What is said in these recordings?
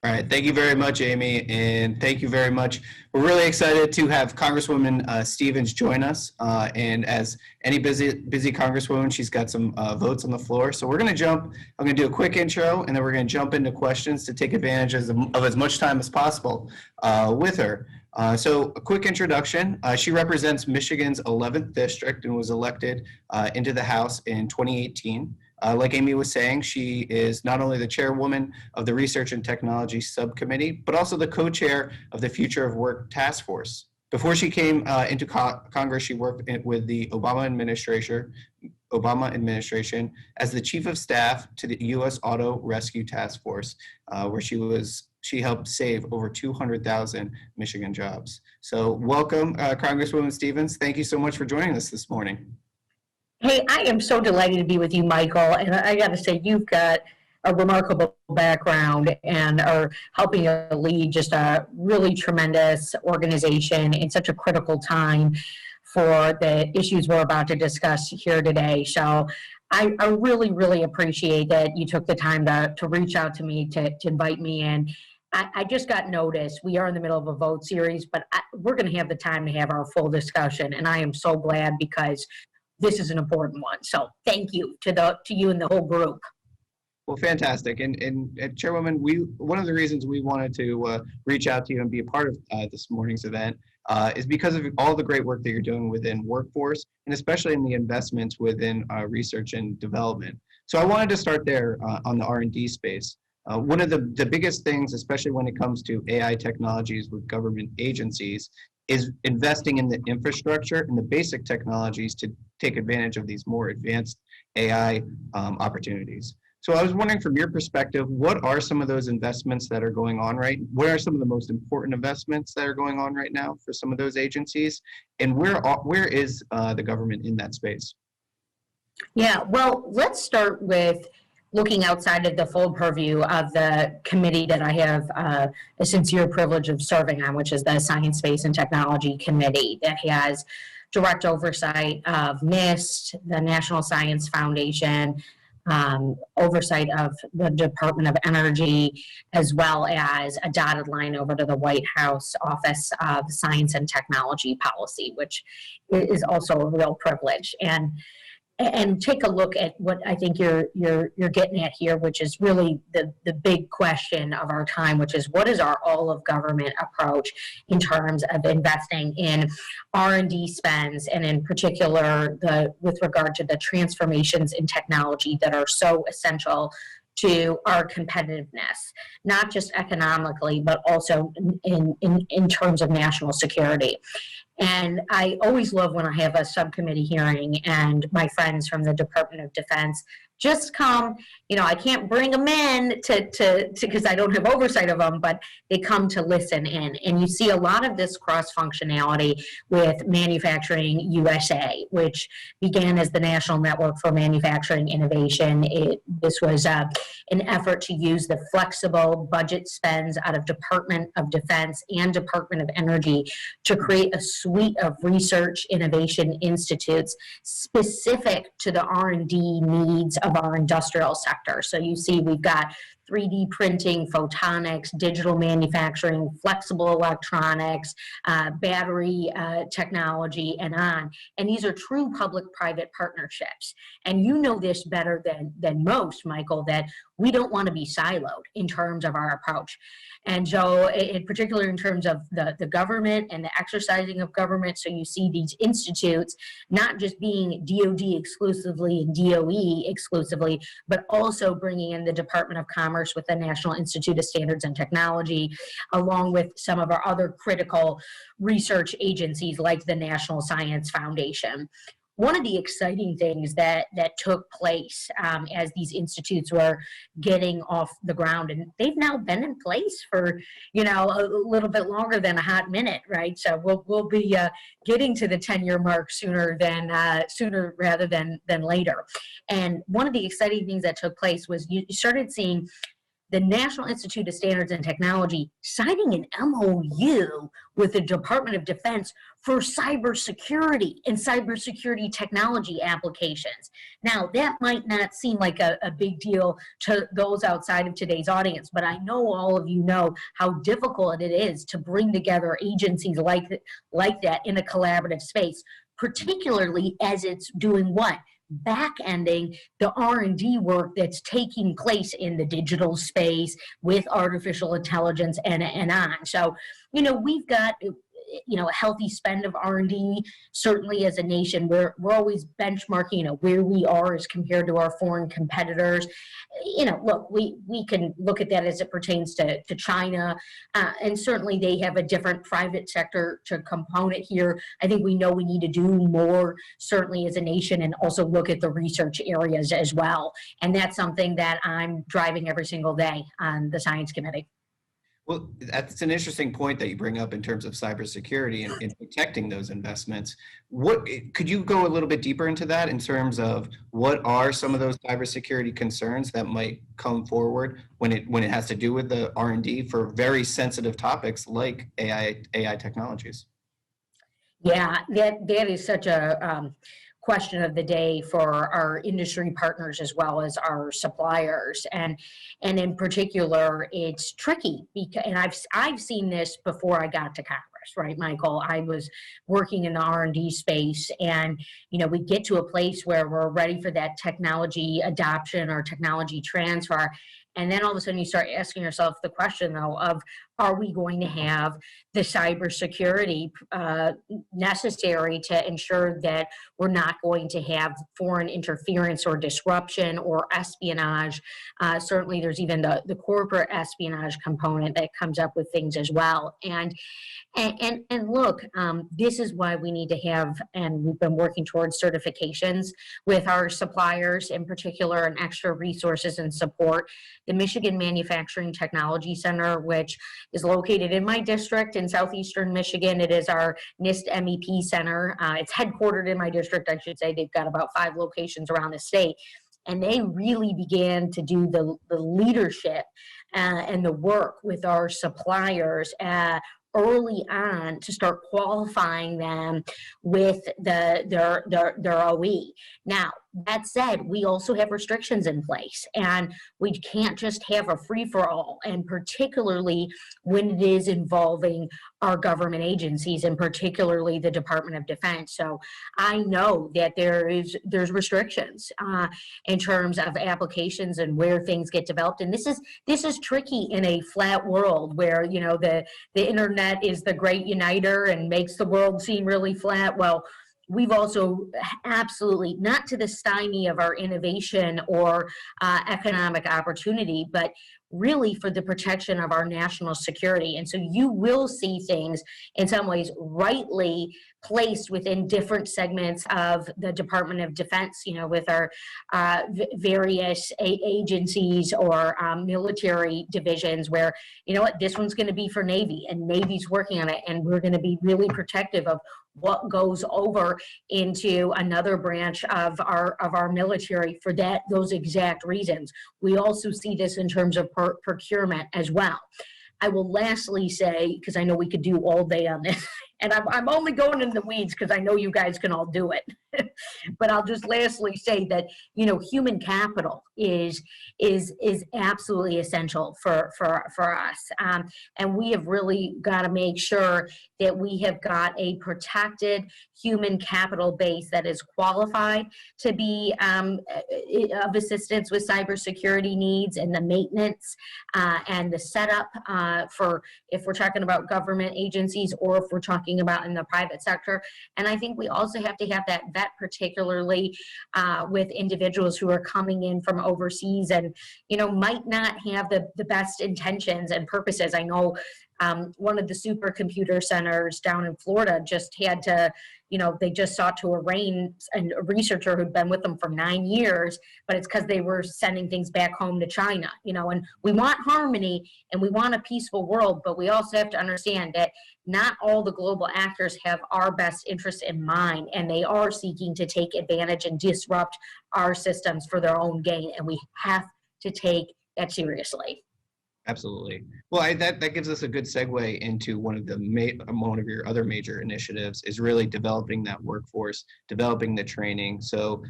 All right, thank you very much, Amy, and thank you very much. We're really excited to have Congresswoman Stevens join us, and as any busy Congresswoman, she's got some votes on the floor. So we're going to jump. I'm going to do a quick intro, and then we're going to jump into questions to take advantage of as much time as possible with her. So a quick introduction. She represents Michigan's 11th district and was elected into the House in 2018. Like Amy was saying, she is not only the chairwoman of the Research and Technology Subcommittee, but also the co-chair of the Future of Work Task Force. Before she came into Congress, she worked with the Obama administration as the chief of staff to the U.S. Auto Rescue Task Force, where she helped save over 200,000 Michigan jobs. So welcome, Congresswoman Stevens. Thank you so much for joining us this morning. Hey, I am so delighted to be with you, Michael. And I got to say, you've got a remarkable background and are helping to lead just a really tremendous organization in such a critical time for the issues we're about to discuss here today. So I really, really appreciate that you took the time to reach out to me to invite me in. I just got notice. We are in the middle of a vote series, but we're going to have the time to have our full discussion. And I am so glad because this is an important one. So thank you to you and the whole group. Well, fantastic. And Chairwoman, one of the reasons we wanted to reach out to you and be a part of this morning's event is because of all the great work that you're doing within workforce, and especially in the investments within research and development. So I wanted to start there on the R&D space. One of the biggest things, especially when it comes to AI technologies with government agencies, is investing in the infrastructure and the basic technologies to take advantage of these more advanced AI opportunities. So I was wondering, from your perspective, what are some of those investments that are going on what are some of the most important investments that are going on right now for some of those agencies? And where is the government in that space? Yeah, well, let's start with looking outside of the full purview of the committee that I have a sincere privilege of serving on, which is the Science, Space, and Technology Committee that has direct oversight of NIST, the National Science Foundation, oversight of the Department of Energy, as well as a dotted line over to the White House Office of Science and Technology Policy, which is also a real privilege. And take a look at what I think you're getting at here, which is really the big question of our time, which is what is our all of government approach in terms of investing in R&D spends, and in particular with regard to the transformations in technology that are so essential to our competitiveness, not just economically, but also in terms of national security. And I always love when I have a subcommittee hearing and my friends from the Department of Defense just come, I can't bring them in because I don't have oversight of them, but they come to listen in. And you see a lot of this cross-functionality with Manufacturing USA, which began as the National Network for Manufacturing Innovation. This was an effort to use the flexible budget spends out of Department of Defense and Department of Energy to create a suite of research innovation institutes specific to the R&D needs of our industrial sector. So you see we've got 3D printing, photonics, digital manufacturing, flexible electronics, battery technology, and on. And these are true public-private partnerships. And you know this better than most, Michael, that we don't want to be siloed in terms of our approach. And so in particular in terms of the government and the exercising of government, so you see these institutes not just being DOD exclusively and DOE exclusively, but also bringing in the Department of Commerce with the National Institute of Standards and Technology, along with some of our other critical research agencies like the National Science Foundation. One of the exciting things that took place as these institutes were getting off the ground, and they've now been in place for a little bit longer than a hot minute, right? So we'll be getting to the 10-year mark sooner rather than later. And one of the exciting things that took place was you started seeing the National Institute of Standards and Technology signing an MOU with the Department of Defense for cybersecurity and cybersecurity technology applications. Now, that might not seem like a big deal to those outside of today's audience, but I know all of you know how difficult it is to bring together agencies like that in a collaborative space, particularly as it's doing what? Back-ending the R&D work that's taking place in the digital space with artificial intelligence and on. So, we've got a healthy spend of R&D. Certainly as a nation, we're always benchmarking, where we are as compared to our foreign competitors. Look, we can look at that as it pertains to China, and certainly they have a different private sector to component here. I think we know we need to do more, certainly as a nation, and also look at the research areas as well. And that's something that I'm driving every single day on the Science Committee. Well, that's an interesting point that you bring up in terms of cybersecurity and protecting those investments. What could you go a little bit deeper into that in terms of what are some of those cybersecurity concerns that might come forward when it has to do with the R&D for very sensitive topics like AI technologies? Yeah, that is such a question of the day for our industry partners as well as our suppliers, and in particular, it's tricky because, and I've seen this before I got to Congress, right, Michael? I was working in the R&D space, and we get to a place where we're ready for that technology adoption or technology transfer. And then all of a sudden you start asking yourself the question, though, of are we going to have the cybersecurity necessary to ensure that we're not going to have foreign interference or disruption or espionage? Certainly there's even the corporate espionage component that comes up with things as well. And look, this is why we need to have, and we've been working towards certifications with our suppliers in particular, and extra resources and support. The Michigan Manufacturing Technology Center, which is located in my district in southeastern Michigan. It is our NIST MEP center. It's headquartered in my district, I should say. They've got about 5 locations around the state. And they really began to do the leadership and the work with our suppliers early on to start qualifying them with their OE. Now, that said, we also have restrictions in place, and we can't just have a free-for-all, and particularly when it is involving our government agencies, and particularly the Department of Defense. So I know that there's restrictions in terms of applications and where things get developed, and this is tricky in a flat world where the internet is the great uniter and makes the world seem really flat. Well, we've also absolutely, not to the stymie of our innovation or economic opportunity, but really for the protection of our national security. And so you will see things in some ways rightly placed within different segments of the Department of Defense, with our various agencies or military divisions where, this one's going to be for Navy, and Navy's working on it, and we're going to be really protective of what goes over into another branch of our military for those exact reasons. We also see this in terms of procurement as well. I will lastly say, because I know we could do all day on this, and I'm only going in the weeds because I know you guys can all do it. But I'll just lastly say that, human capital is absolutely essential for us. And we have really got to make sure that we have got a protected human capital base that is qualified to be of assistance with cybersecurity needs and the maintenance and the setup for, if we're talking about government agencies or if we're talking about in the private sector. And I think we also have to have that vet, particularly with individuals who are coming in from overseas and, might not have the best intentions and purposes. I know one of the supercomputer centers down in Florida just had to, they just sought to arraign a researcher who'd been with them for 9 years, but it's because they were sending things back home to China, and we want harmony and we want a peaceful world, but we also have to understand that not all the global actors have our best interests in mind, and they are seeking to take advantage and disrupt our systems for their own gain, and we have to take that seriously. Absolutely. Well, that gives us a good segue into one of the one of your other major initiatives is really developing that workforce, developing the training, so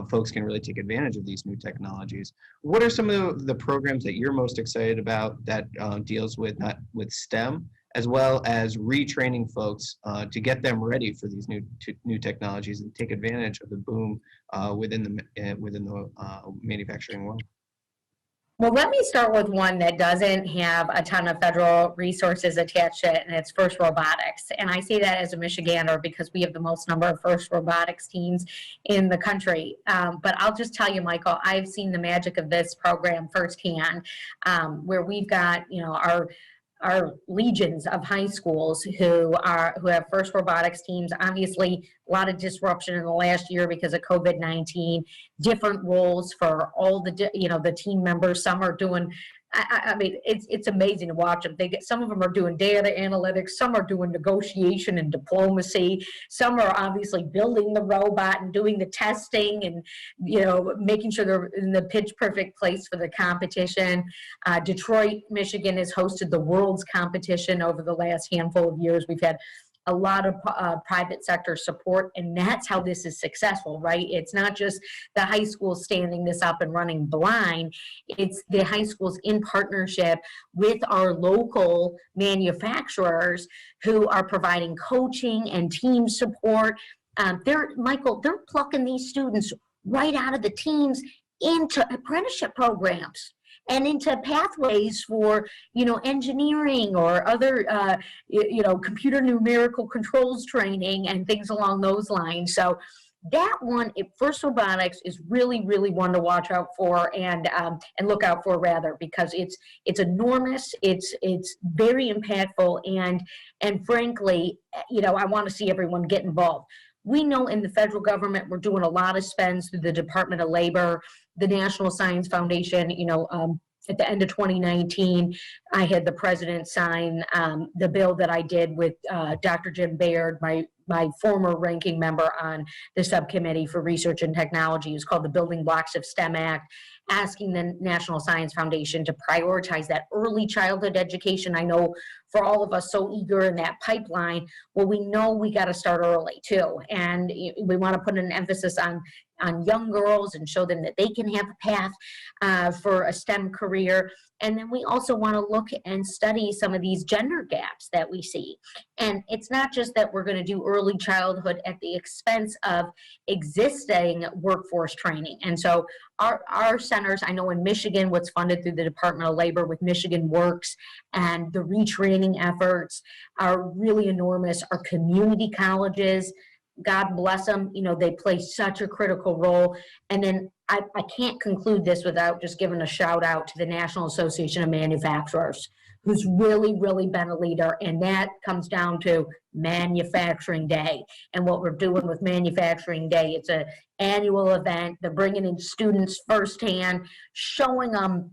folks can really take advantage of these new technologies. What are some of the programs that you're most excited about that deals with not with STEM, as well as retraining folks to get them ready for these new technologies and take advantage of the boom within the manufacturing world? Well, let me start with one that doesn't have a ton of federal resources attached to it, and it's FIRST Robotics. And I say that as a Michigander because we have the most number of FIRST Robotics teams in the country. But I'll just tell you, Michael, I've seen the magic of this program firsthand, where we've got, our legions of high schools who have FIRST Robotics teams. Obviously, a lot of disruption in the last year because of COVID-19. Different roles for all the team members. Some are doing. I mean, it's amazing to watch them. Some of them are doing data analytics. Some are doing negotiation and diplomacy. Some are obviously building the robot and doing the testing and making sure they're in the pitch perfect place for the competition. Detroit, Michigan has hosted the world's competition over the last handful of years. We've had a lot of private sector support, and that's how this is successful, right? It's not just the high school standing this up and running blind. It's the high schools in partnership with our local manufacturers who are providing coaching and team support. Michael, they're plucking these students right out of the teams into apprenticeship programs and into pathways for, engineering or other, computer numerical controls training and things along those lines. So that one, FIRST Robotics is really, really one to watch out for and look out for rather, because it's enormous, it's very impactful, and frankly, I want to see everyone get involved. We know in the federal government, we're doing a lot of spends through the Department of Labor, the National Science Foundation. At the end of 2019, I had the president sign the bill that I did with Dr. Jim Baird, my former ranking member on the Subcommittee for Research and Technology. It's called the Building Blocks of STEM Act, asking the National Science Foundation to prioritize that early childhood education. I know for all of us so eager in that pipeline, well, we know we got to start early too. And we want to put an emphasis on young girls and show them that they can have a path for a STEM career. And then we also want to look and study some of these gender gaps that we see. And it's not just that we're going to do early childhood at the expense of existing workforce training. And so our centers, I know in Michigan, what's funded through the Department of Labor with Michigan Works and the retraining efforts are really enormous. Our community colleges, God bless them, they play such a critical role. And then I can't conclude this without just giving a shout out to the National Association of Manufacturers, who's really, really been a leader. And that comes down to Manufacturing Day and what we're doing with Manufacturing Day. It's an annual event. They're bringing in students firsthand, showing them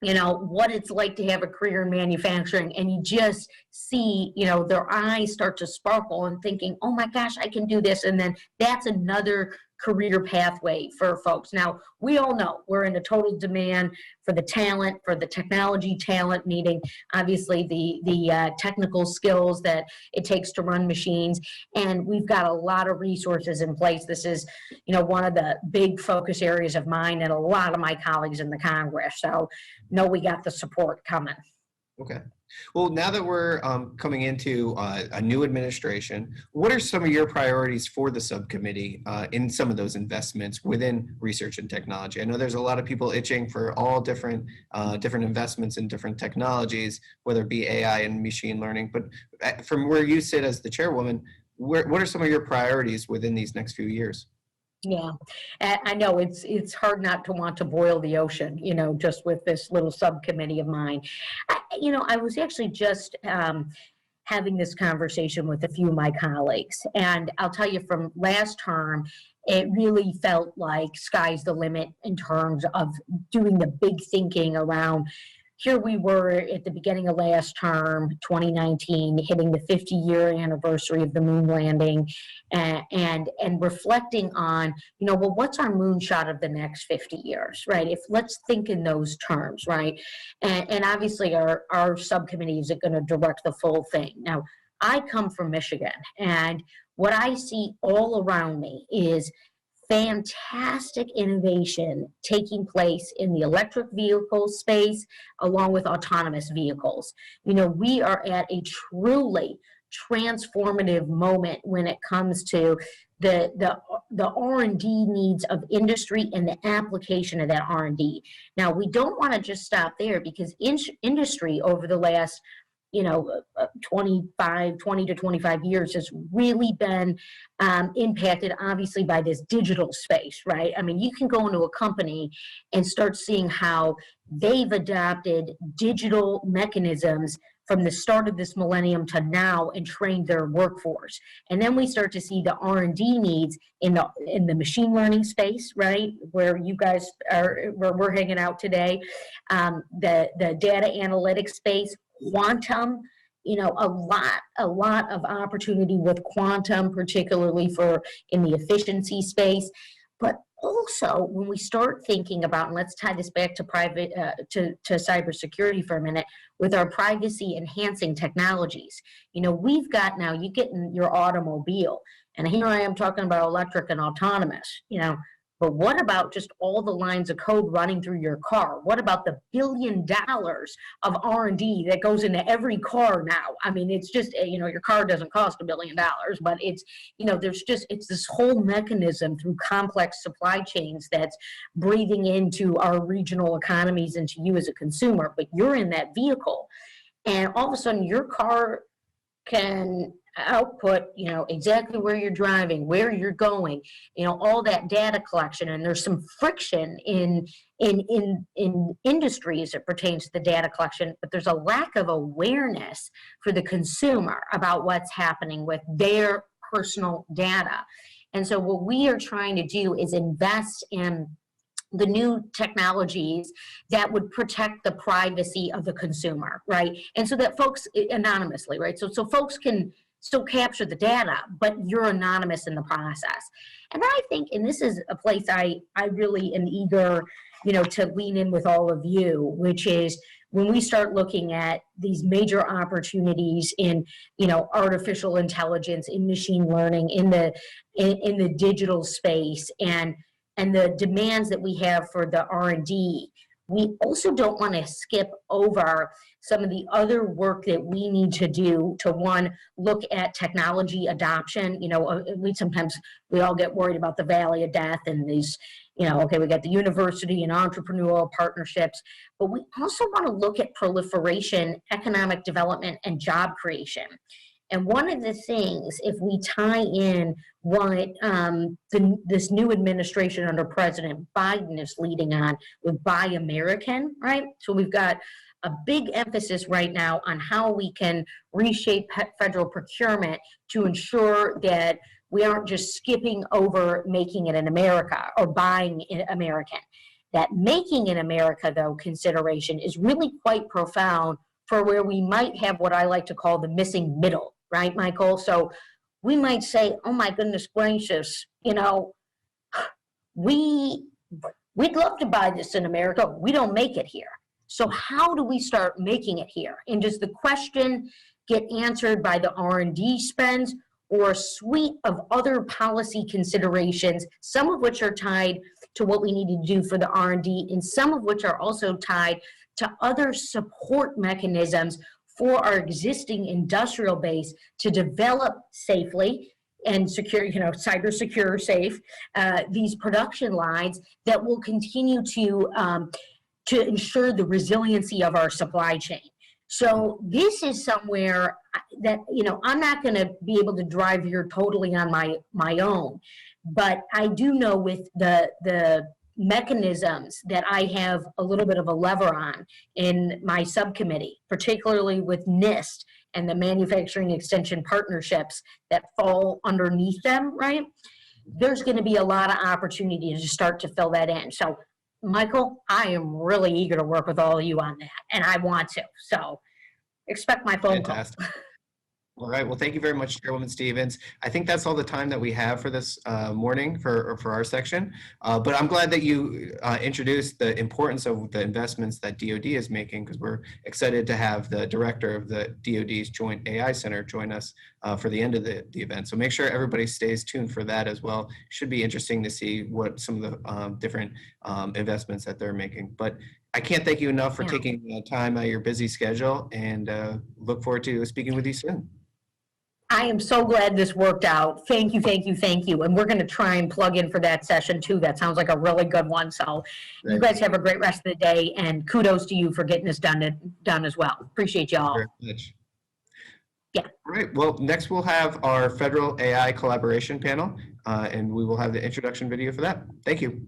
what it's like to have a career in manufacturing, and you just see, their eyes start to sparkle and thinking, oh my gosh, I can do this. And then that's another career pathway for folks. Now, we all know we're in a total demand for the talent, for the technology talent, needing obviously the technical skills that it takes to run machines. And we've got a lot of resources in place. This is, one of the big focus areas of mine and a lot of my colleagues in the Congress. So know we got the support coming. Okay. Well, now that we're coming into a new administration, what are some of your priorities for the subcommittee in some of those investments within research and technology? I know there's a lot of people itching for all different investments in different technologies, whether it be AI and machine learning. But from where you sit as the chairwoman, what are some of your priorities within these next few years? Yeah, I know it's hard not to want to boil the ocean, just with this little subcommittee of mine. I was actually just having this conversation with a few of my colleagues, and I'll tell you from last term, it really felt like sky's the limit in terms of doing the big thinking around here we were at the beginning of last term, 2019, hitting the 50-year anniversary of the moon landing, and reflecting on, well, what's our moonshot of the next 50 years, right? Let's think in those terms, right? And obviously our subcommittee is going to direct the full thing. Now, I come from Michigan, and what I see all around me is fantastic innovation taking place in the electric vehicle space, along with autonomous vehicles. We are at a truly transformative moment when it comes to the R&D needs of industry and the application of that R&D. Now, we don't want to just stop there, because industry over the last 20 to 25 years has really been impacted, obviously, by this digital space, right? I mean, you can go into a company and start seeing how they've adopted digital mechanisms from the start of this millennium to now and trained their workforce. And then we start to see the R&D needs in the machine learning space, right, where you guys are, where we're hanging out today, the data analytics space, quantum, a lot of opportunity with quantum, particularly in the efficiency space. But also, when we start thinking about, and let's tie this back to cybersecurity for a minute, with our privacy enhancing technologies. We've got now, you get in your automobile, and here I am talking about electric and autonomous, but what about just all the lines of code running through your car? What about the $1 billion of R&D that goes into every car now? I mean, it's just, your car doesn't cost $1 billion, but it's, it's this whole mechanism through complex supply chains that's breathing into our regional economies and to you as a consumer. But you're in that vehicle, and all of a sudden your car can output, exactly where you're driving, where you're going, all that data collection. And there's some friction in industry as it pertains to the data collection, but there's a lack of awareness for the consumer about what's happening with their personal data. And so what we are trying to do is invest in the new technologies that would protect the privacy of the consumer, right? And so that folks, anonymously, right? So folks can still capture the data, but you're anonymous in the process. And I think, and this is a place I really am eager, to lean in with all of you, which is when we start looking at these major opportunities in, artificial intelligence, in machine learning, in the digital space, and the demands that we have for the R&D, we also don't want to skip over some of the other work that we need to do to, one, look at technology adoption. We all get worried about the valley of death and these, okay, we got the university and entrepreneurial partnerships, but we also want to look at proliferation, economic development, and job creation. And one of the things, if we tie in what this new administration under President Biden is leading on with Buy American, right? So we've got a big emphasis right now on how we can reshape federal procurement to ensure that we aren't just skipping over making it in America or buying American. That making in America, though, consideration is really quite profound for where we might have what I like to call the missing middle. Right, Michael? So we might say, oh my goodness gracious, we'd love to buy this in America. We don't make it here. So how do we start making it here? And does the question get answered by the R&D spends or a suite of other policy considerations, some of which are tied to what we need to do for the R&D, and some of which are also tied to other support mechanisms for our existing industrial base to develop safely and secure, cyber secure, safe, these production lines that will continue to ensure the resiliency of our supply chain. So this is somewhere that, I'm not going to be able to drive here totally on my own, but I do know with the mechanisms that I have a little bit of a lever on in my subcommittee, particularly with NIST and the manufacturing extension partnerships that fall underneath them, right? There's going to be a lot of opportunity to start to fill that in. So Michael, I am really eager to work with all of you on that, and I want to. So expect my phone call. Fantastic. All right. Well, thank you very much, Chairwoman Stevens. I think that's all the time that we have for this morning for our section. But I'm glad that you introduced the importance of the investments that DoD is making, because we're excited to have the director of the DoD's Joint AI Center join us for the end of the event. So make sure everybody stays tuned for that as well. Should be interesting to see what some of the different investments that they're making. But I can't thank you enough for taking time out of your busy schedule, and look forward to speaking with you soon. I am so glad this worked out. Thank you, thank you, thank you. And we're going to try and plug in for that session too. That sounds like a really good one. So you guys have a great rest of the day, and kudos to you for getting this done as well. Appreciate y'all. Very much. Yeah. All right. Well, next we'll have our federal AI collaboration panel, and we will have the introduction video for that. Thank you.